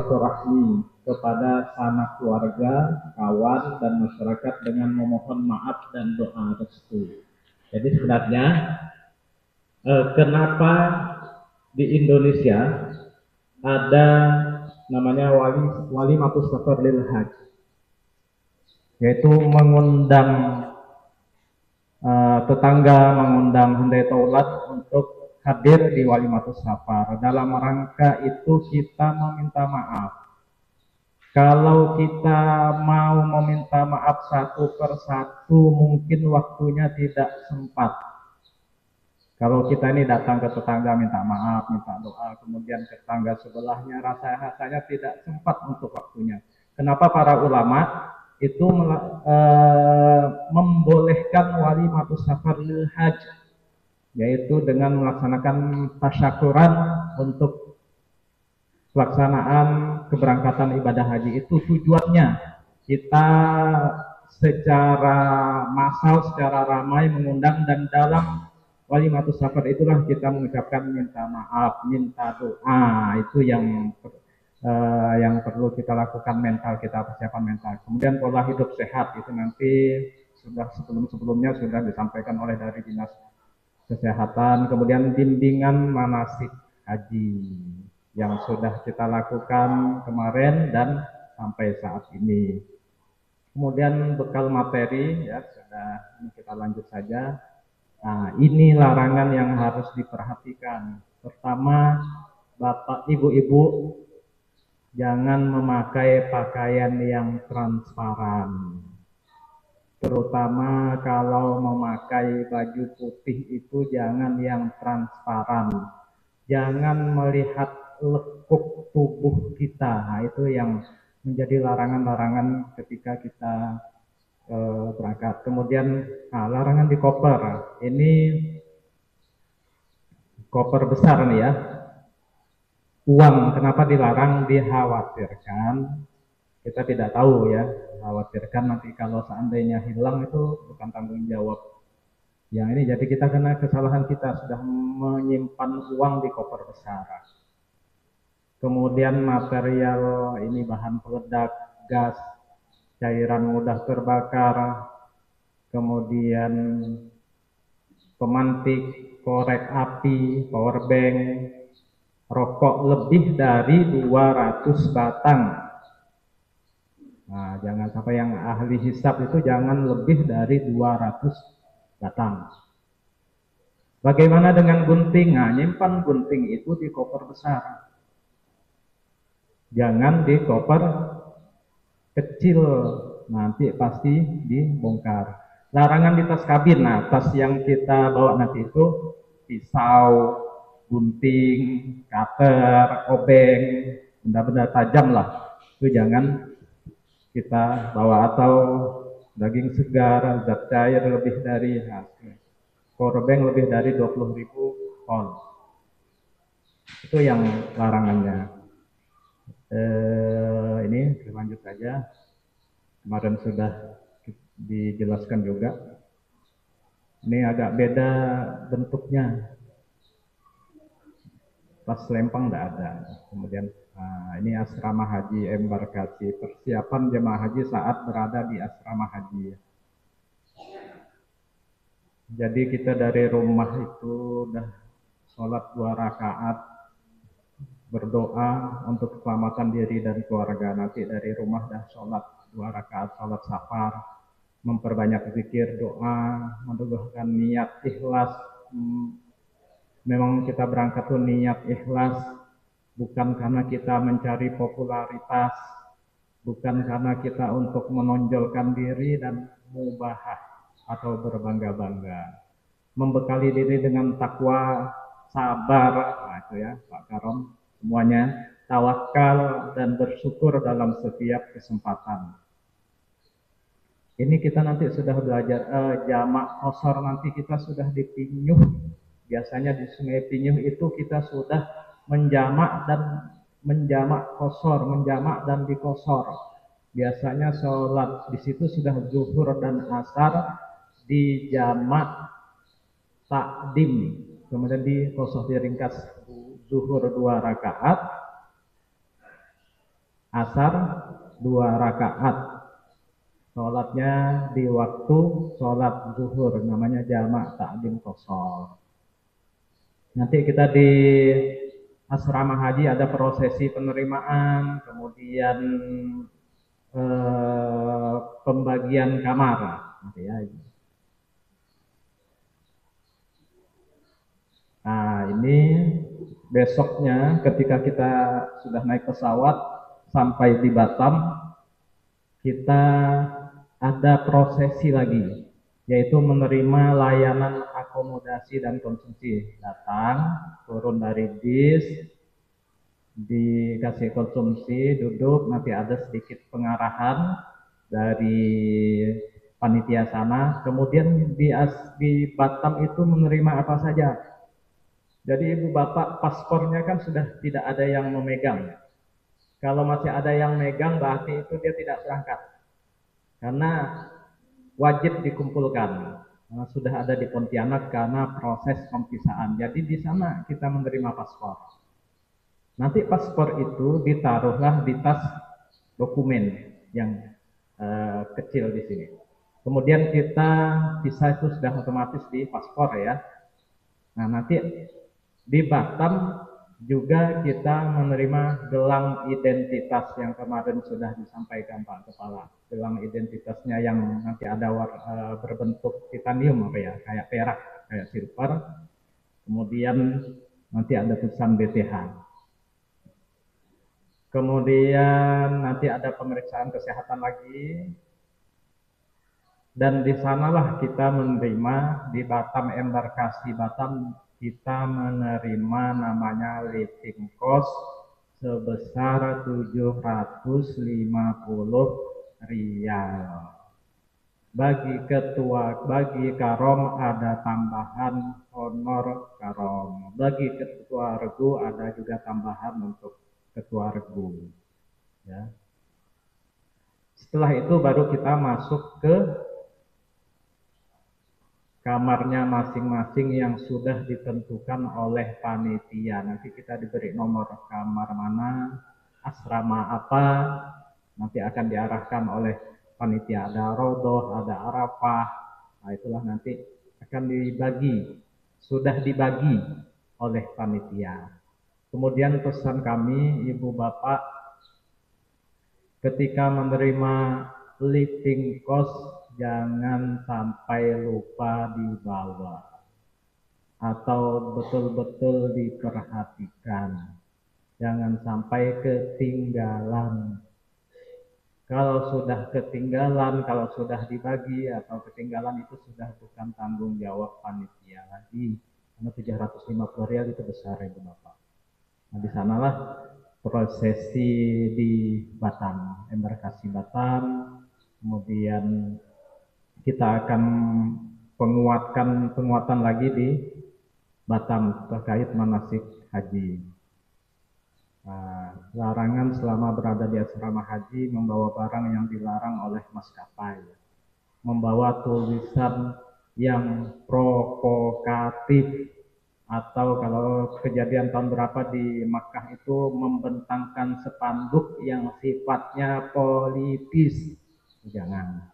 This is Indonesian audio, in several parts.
bersilaturahmi kepada sanak keluarga, kawan, dan masyarakat dengan memohon maaf dan doa restu. Jadi sebenarnya kenapa di Indonesia ada namanya walimatus safar lil haj, yaitu mengundang tetangga, mengundang handai taulat untuk hadir di walimatus safar. Dalam rangka itu kita meminta maaf. Kalau kita mau meminta maaf satu persatu, mungkin waktunya tidak sempat. Kalau kita ini datang ke tetangga minta maaf, minta doa, kemudian ke tetangga sebelahnya rasanya tidak sempat untuk waktunya. Kenapa para ulama itu membolehkan walimatus safar lil haj, yaitu dengan melaksanakan tasyakuran untuk pelaksanaan keberangkatan ibadah haji. Itu tujuannya kita secara massal, secara ramai mengundang, dan dalam walimatus safar itulah kita mengucapkan minta maaf, minta doa. Itu yang perlu kita lakukan, mental kita, persiapan mental. Kemudian pola hidup sehat itu nanti sudah sebelumnya sudah disampaikan oleh dari dinas kesehatan. Kemudian bimbingan manasik haji yang sudah kita lakukan kemarin dan sampai saat ini. Kemudian bekal materi ya sudah, ini kita lanjut saja. Nah, ini larangan yang harus diperhatikan. Pertama, Bapak Ibu-ibu jangan memakai pakaian yang transparan. Terutama kalau memakai baju putih itu jangan yang transparan. Jangan melihat lekuk tubuh kita. Nah, itu yang menjadi larangan-larangan ketika kita berangkat. Kemudian larangan di koper. Ini koper besar nih ya. Uang kenapa dilarang? Dikhawatirkan, kita tidak tahu ya, khawatirkan nanti kalau seandainya hilang itu bukan tanggung jawab yang ini. Jadi kita kena kesalahan kita sudah menyimpan uang di koper besar. Kemudian material ini bahan peledak, gas, cairan mudah terbakar, kemudian pemantik, korek api, power bank, rokok lebih dari 200 batang. Nah, jangan sampai, yang ahli hisab itu jangan lebih dari 200 batang. Bagaimana dengan gunting? Nah, nyimpan gunting itu di koper besar. Jangan di koper kecil, nanti pasti dibongkar. Larangan di tas kabin. Nah, tas yang kita bawa nanti itu pisau, gunting, cutter, obeng, benda-benda tajam lah, itu jangan kita bawa. Atau daging segar, zat cair lebih dari powerbank lebih dari 20.000 on. Itu yang larangannya. Ini lanjut saja. Kemarin sudah dijelaskan juga. Ini agak beda bentuknya. Pas lempang tidak ada. Kemudian ini asrama haji embarkasi, persiapan jemaah haji saat berada di asrama haji. Jadi kita dari rumah itu udah sholat 2 rakaat, berdoa untuk keselamatan diri dan keluarga. Nanti dari rumah dah sholat 2 rakaat, sholat safar, memperbanyak zikir, doa, menduduhkan niat ikhlas. Memang kita berangkat tuh niat ikhlas, bukan karena kita mencari popularitas, bukan karena kita untuk menonjolkan diri dan mubahah atau berbangga-bangga. Membekali diri dengan takwa, sabar, nah itu ya Pak Karom, semuanya, tawakal dan bersyukur dalam setiap kesempatan. Ini kita nanti sudah belajar jamak qasar, nanti kita sudah di Pinyuh. Biasanya di Sungai Pinyuh itu kita sudah menjamak qasar, menjamak dan dikosor. Biasanya sholat di situ sudah zuhur dan asar di jamak takdim, kemudian dikosor, diringkas zuhur 2 rakaat, asar 2 rakaat. Sholatnya di waktu sholat zuhur, namanya jamak takdim qashar. Nanti kita di asrama haji ada prosesi penerimaan, kemudian pembagian kamar. Nanti ya. Nah, ini besoknya ketika kita sudah naik pesawat sampai di Batam, kita ada prosesi lagi, yaitu menerima layanan akomodasi dan konsumsi. Datang, turun dari bis, dikasih konsumsi, duduk, nanti ada sedikit pengarahan dari panitia sana. Kemudian di Batam itu menerima apa saja. Jadi ibu bapak paspornya kan sudah tidak ada yang memegang. Kalau masih ada yang megang berarti itu dia tidak berangkat. Karena wajib dikumpulkan. Nah, sudah ada di Pontianak karena proses pempisahan. Jadi di sana kita menerima paspor. Nanti paspor itu ditaruhlah di tas dokumen yang kecil di sini. Kemudian kita visa itu sudah otomatis di paspor ya. Nah, nanti di Batam juga kita menerima gelang identitas yang kemarin sudah disampaikan Pak Kepala. Gelang identitasnya yang nanti ada berbentuk titanium apa ya, kayak perak, kayak silver. Kemudian nanti ada tulisan BTH. Kemudian nanti ada pemeriksaan kesehatan lagi. Dan di sanalah kita menerima di Batam, embarkasi Batam, kita menerima namanya living cost sebesar 750 rial. Bagi karom ada tambahan honor karom. Bagi ketua regu ada juga tambahan untuk ketua regu. Ya. Setelah itu baru kita masuk ke kamarnya masing-masing yang sudah ditentukan oleh panitia. Nanti kita diberi nomor kamar mana, asrama apa, nanti akan diarahkan oleh panitia. Ada Rodoh, ada Arafah, nah itulah nanti akan dibagi, sudah dibagi oleh panitia. Kemudian pesan kami, ibu bapak, ketika menerima living cost, jangan sampai lupa dibawa atau betul-betul diperhatikan. Jangan sampai ketinggalan. Kalau sudah ketinggalan, kalau sudah dibagi atau ketinggalan itu sudah bukan tanggung jawab panitia lagi. Karena 750 rial itu besar ibu bapak. Nah di sanalah prosesi di Batam, embarkasi Batam, kemudian kita akan penguatan lagi di Batam terkait manasik haji. Nah, larangan selama berada di asrama haji membawa barang yang dilarang oleh maskapai, membawa tulisan yang provokatif, atau kalau kejadian tahun berapa di Makkah itu membentangkan spanduk yang sifatnya politis, jangan.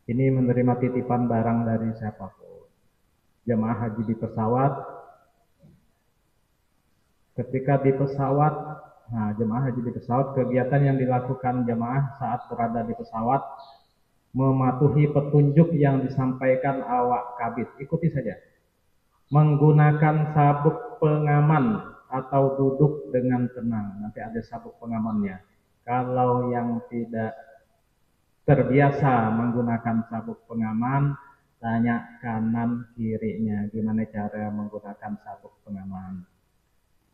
Ini menerima titipan barang dari siapapun. Jemaah haji di pesawat, ketika di pesawat, nah jemaah haji di pesawat, kegiatan yang dilakukan jemaah saat berada di pesawat mematuhi petunjuk yang disampaikan awak kabin. Ikuti saja. Menggunakan sabuk pengaman atau duduk dengan tenang. Nanti ada sabuk pengamannya. Kalau yang tidak terbiasa menggunakan sabuk pengaman, tanya kanan kirinya gimana cara menggunakan sabuk pengaman.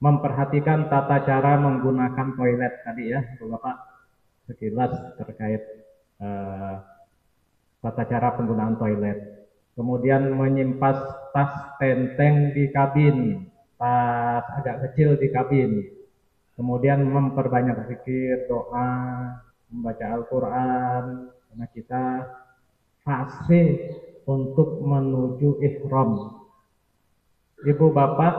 Memperhatikan tata cara menggunakan toilet tadi ya, Bapak, sekilas terkait tata cara penggunaan toilet. Kemudian menyimpan tas tenteng di kabin, tas agak kecil di kabin. Kemudian memperbanyak zikir, doa, membaca Al-Quran, karena kita fase untuk menuju ihram. Ibu bapak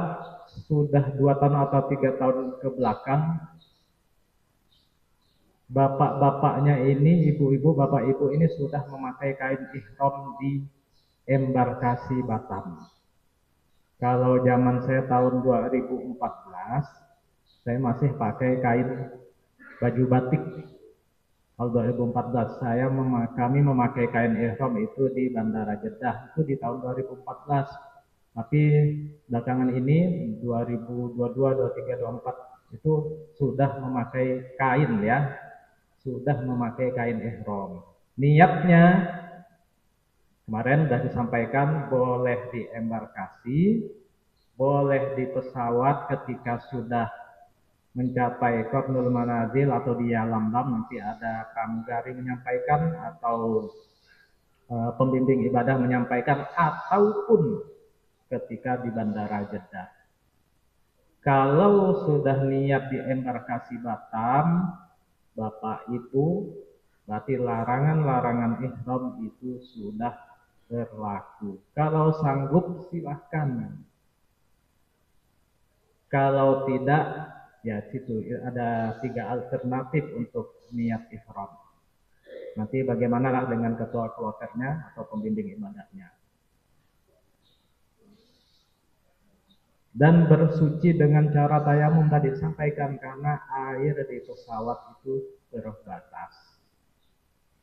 sudah 2 tahun atau 3 tahun ke belakang bapak-bapaknya ini, ibu-ibu, bapak ibu ini sudah memakai kain ihram di embarkasi Batam. Kalau zaman saya tahun 2014, saya masih pakai kain baju batik. Kalau 2014 kami memakai kain ihram itu di Bandara Jeddah itu di tahun 2014. Tapi belakangan ini 2022, 23, 24 itu sudah memakai kain ya, sudah memakai kain ihram. Niatnya kemarin sudah disampaikan boleh di embarkasi, boleh di pesawat ketika sudah mencapai Kornul Manazil atau di Yalamlam, nanti ada pramugari menyampaikan atau pembimbing ibadah menyampaikan, ataupun ketika di Bandara Jeddah. Kalau sudah niat di embarkasi Batam, Bapak Ibu, berarti larangan-larangan ihram itu sudah berlaku. Kalau sanggup silahkan. Kalau tidak, ya situ ada 3 alternatif untuk niat ihram. Nanti bagaimana dengan ketua kloternya atau pembimbing ibadahnya. Dan bersuci dengan cara tayamum tadi disampaikan karena air di pesawat itu terbatas.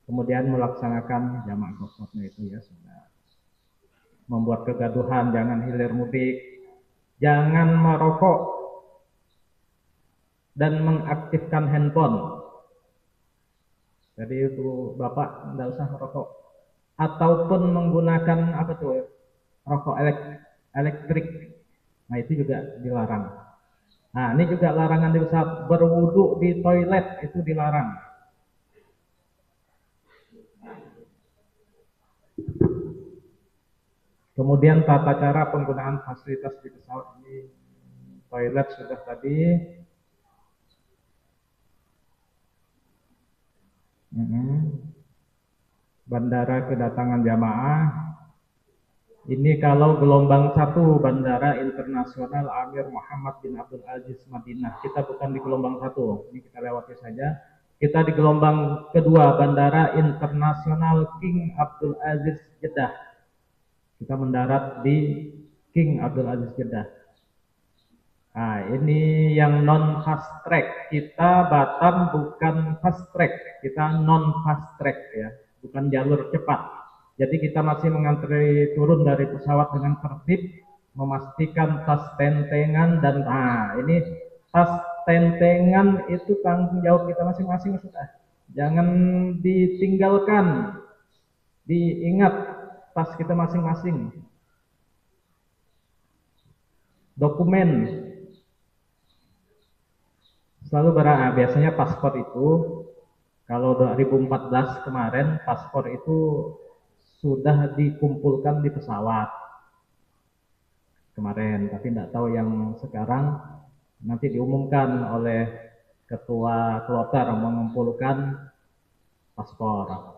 Kemudian melaksanakan jamak kosotnya itu ya sudah. Membuat kegaduhan, jangan hilir mudik, jangan merokok dan mengaktifkan handphone. Jadi itu Bapak tidak usah merokok. Ataupun menggunakan apa tuh? Rokok elektrik. Nah, itu juga dilarang. Nah, ini juga larangan di saat berwudu di toilet itu dilarang. Kemudian tata cara penggunaan fasilitas di pesawat ini, toilet sudah tadi. Bandara kedatangan jamaah. Ini kalau gelombang 1 Bandara Internasional Amir Muhammad bin Abdul Aziz Madinah. Kita bukan di gelombang 1, ini kita lewati saja. Kita di gelombang kedua Bandara Internasional King Abdul Aziz Jeddah. Kita mendarat di King Abdul Aziz Jeddah. Nah, ini yang non fast track. Kita Batam bukan fast track, kita non fast track ya, bukan jalur cepat. Jadi kita masih mengantri turun dari pesawat dengan tertib, memastikan tas tentengan dan ini tas tentengan itu tanggung jawab kita masing-masing sudah. Jangan ditinggalkan, diingat tas kita masing-masing. Dokumen selalu biasanya paspor itu kalau 2014 kemarin paspor itu sudah dikumpulkan di pesawat kemarin, tapi tidak tahu yang sekarang nanti diumumkan oleh ketua kloter mengumpulkan paspor.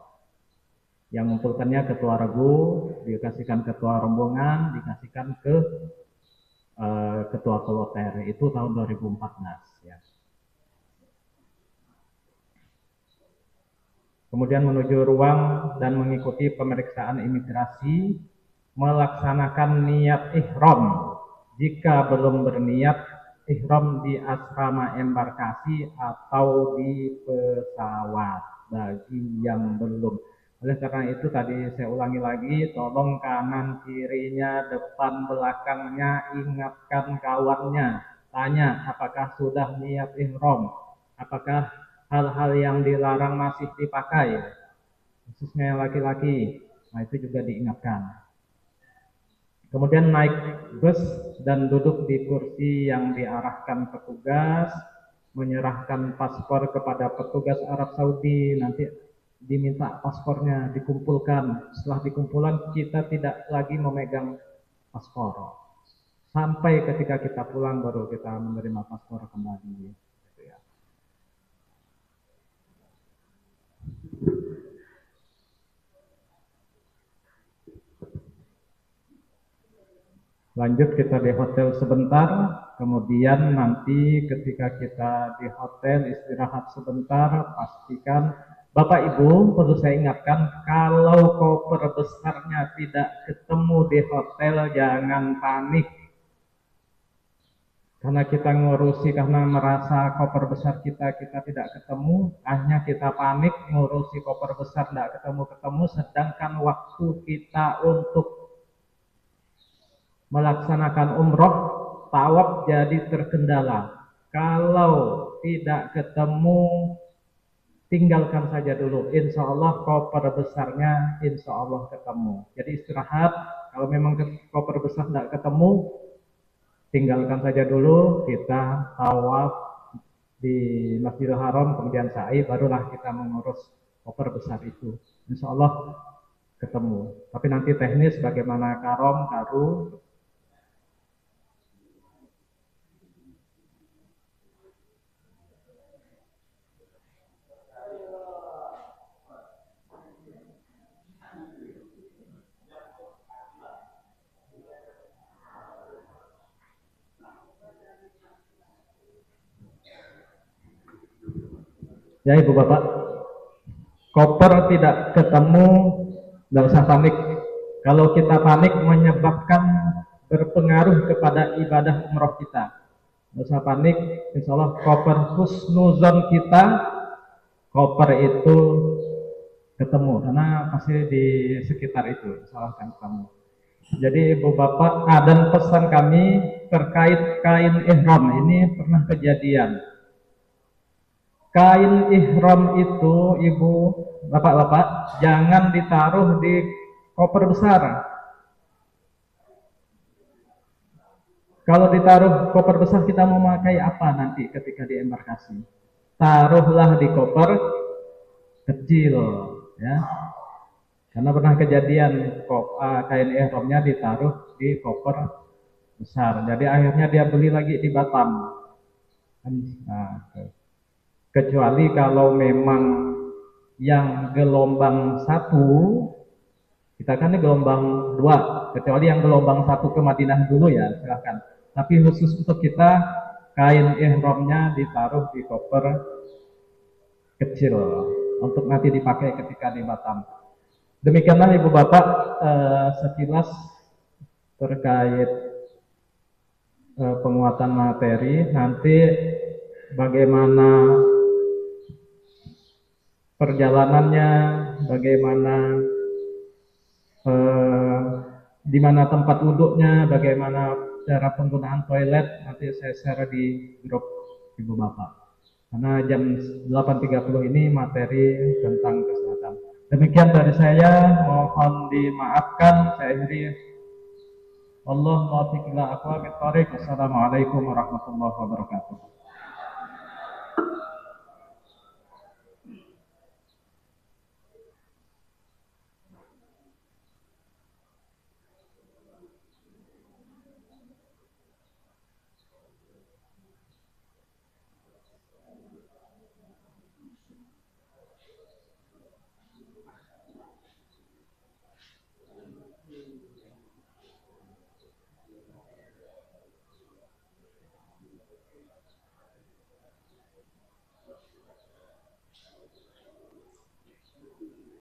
Yang mengumpulkannya ketua regu, dikasihkan ketua rombongan, dikasihkan ke ketua kloter, itu tahun 2014 ya. Kemudian menuju ruang dan mengikuti pemeriksaan imigrasi, melaksanakan niat ihram. Jika belum berniat ihram di asrama embarkasi atau di pesawat bagi yang belum. Oleh karena itu tadi saya ulangi lagi, tolong kanan kirinya, depan belakangnya, ingatkan kawannya. Tanya apakah sudah niat ihram, apakah hal-hal yang dilarang masih dipakai, khususnya yang laki-laki. Nah, itu juga diingatkan. Kemudian naik bus dan duduk di kursi yang diarahkan petugas, menyerahkan paspor kepada petugas Arab Saudi, nanti diminta paspornya dikumpulkan. Setelah dikumpulan kita tidak lagi memegang paspor. Sampai ketika kita pulang baru kita menerima paspor kembali. Lanjut kita di hotel sebentar, kemudian nanti ketika kita di hotel istirahat sebentar, pastikan Bapak Ibu perlu saya ingatkan kalau koper besarnya tidak ketemu di hotel jangan panik karena kita ngurusi karena merasa koper besar kita tidak ketemu, hanya kita panik ngurusi koper besar tidak ketemu-ketemu, sedangkan waktu kita untuk melaksanakan umroh tawaf jadi terkendala. Kalau tidak ketemu, tinggalkan saja dulu. Insya Allah koper besarnya insya Allah ketemu. Jadi istirahat. Kalau memang koper besar tidak ketemu, tinggalkan saja dulu. Kita tawaf di Masjidil Haram, kemudian sa'i, barulah kita mengurus koper besar itu. Insya Allah ketemu. Tapi nanti teknis bagaimana karom, karu, ya Ibu Bapak, koper tidak ketemu, nggak usah panik. Kalau kita panik menyebabkan berpengaruh kepada ibadah umroh kita. Nggak usah panik, insya Allah koper husnuzon kita, koper itu ketemu, karena pasti di sekitar itu, insya Allah akan ketemu. Jadi Ibu Bapak, dan pesan kami terkait kain ihram, ini pernah kejadian. Kain ihram itu ibu bapak-bapak jangan ditaruh di koper besar. Kalau ditaruh koper besar kita mau memakai apa nanti ketika di embarkasi? Taruhlah di koper kecil, ya. Karena pernah kejadian kain ihramnya ditaruh di koper besar. Jadi akhirnya dia beli lagi di Batam. Nah, kecuali kalau memang yang gelombang satu, kita kan ini gelombang dua, kecuali yang gelombang satu ke Madinah dulu ya silahkan. Tapi khusus untuk kita kain ihramnya ditaruh di koper kecil untuk nanti dipakai ketika di Batam. Demikianlah Ibu Bapak sekilas terkait penguatan materi. Nanti bagaimana perjalanannya, bagaimana di mana tempat duduknya, bagaimana cara penggunaan toilet, nanti saya share di grup Ibu Bapak. Karena jam 8.30 ini materi tentang kesehatan. Demikian dari saya, mohon dimaafkan. Saya akhiri. Allah muwaffiq ila aqwamit thoriq. Wassalamualaikum warahmatullahi wabarakatuh.